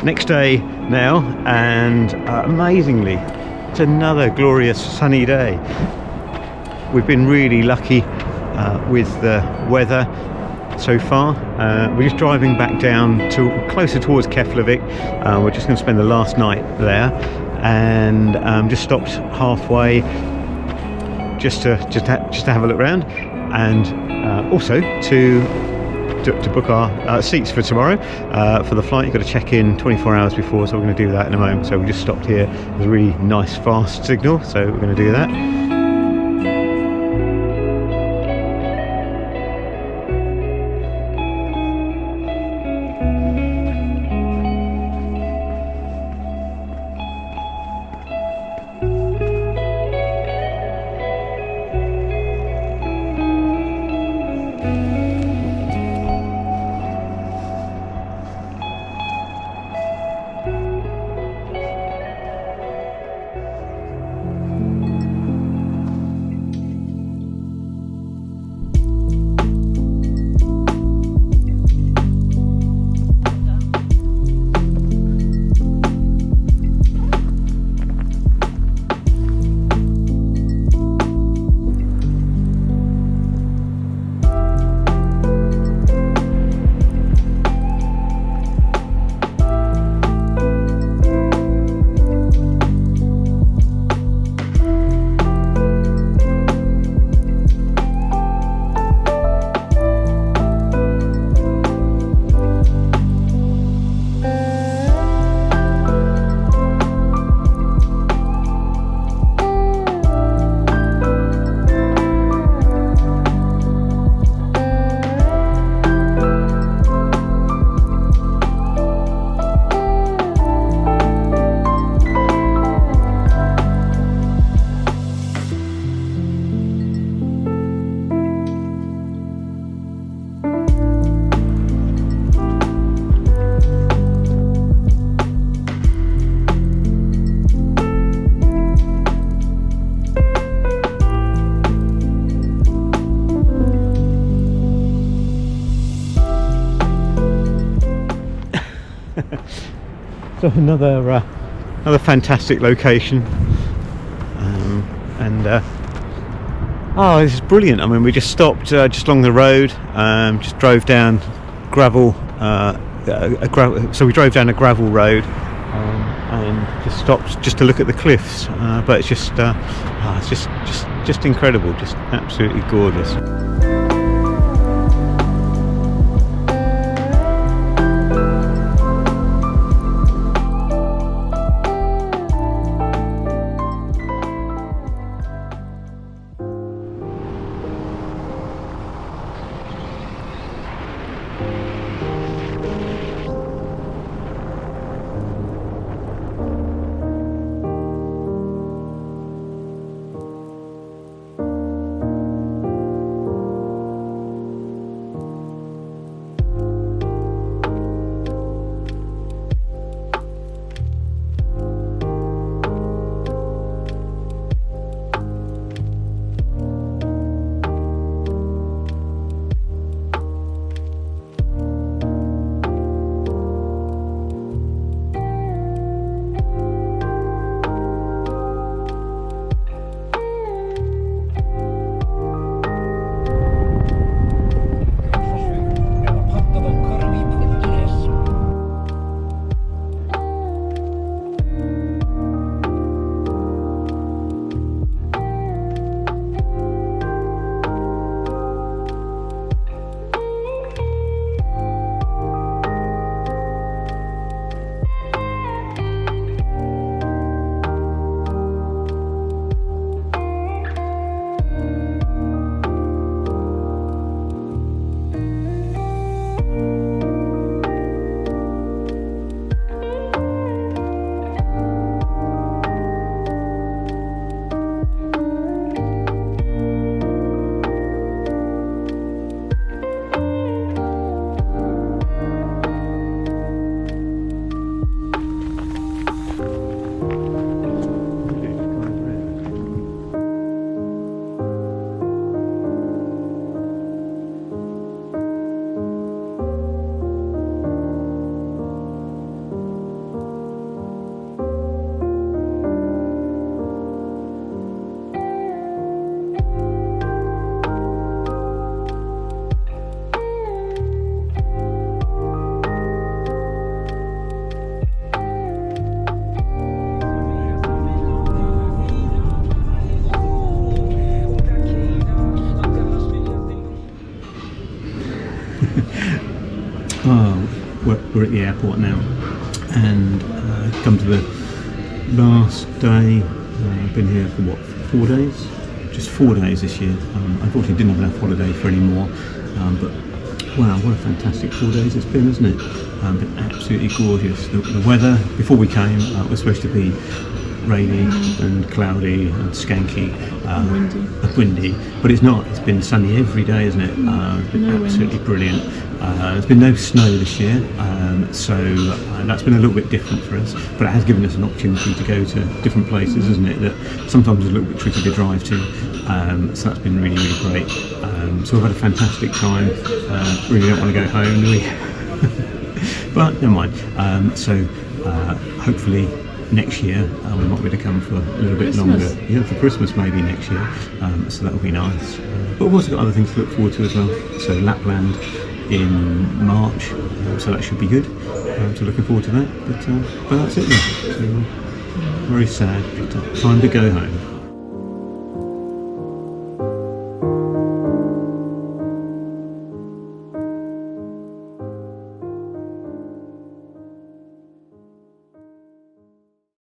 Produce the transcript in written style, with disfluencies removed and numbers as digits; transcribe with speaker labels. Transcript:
Speaker 1: Next day now, and amazingly, it's another glorious sunny day. We've been really lucky with the weather so far. We're just driving back down to closer towards Keflavik. We're just going to spend the last night there, and just stopped halfway just to have a look around, and also to book our seats for tomorrow for the flight. You've got to check in 24 hours before, so we're going to do that in a moment. So we just stopped here. There's a really nice fast signal, so we're going to do that. So another fantastic location, this is brilliant. I mean, we just stopped just along the road, just drove down gravel, so we drove down a gravel road and just stopped just to look at the cliffs. But it's just incredible, just absolutely gorgeous. We're at the airport now, and come to the last day. I've been here for 4 days? Just 4 days this year. Unfortunately didn't have enough holiday for any more, but wow, what a fantastic 4 days it's been, isn't it? Been absolutely gorgeous. The weather before we came was supposed to be rainy and cloudy and skanky, windy, but it's not. It's been sunny every day, isn't it? It's been absolutely brilliant. There's been no snow this year, so that's been a little bit different for us, but it has given us an opportunity to go to different places, isn't it, that sometimes is a little bit tricky to drive to, so that's been really, really great. So we've had a fantastic time. Really don't want to go home, do we? But never mind. Hopefully next year we might be able to come for a little bit longer. Yeah, for Christmas maybe next year, so that'll be nice. But we've also got other things to look forward to as well. So Lapland in March, so that should be good. So looking forward to that. But that's it then. So, very sad, but time to go home.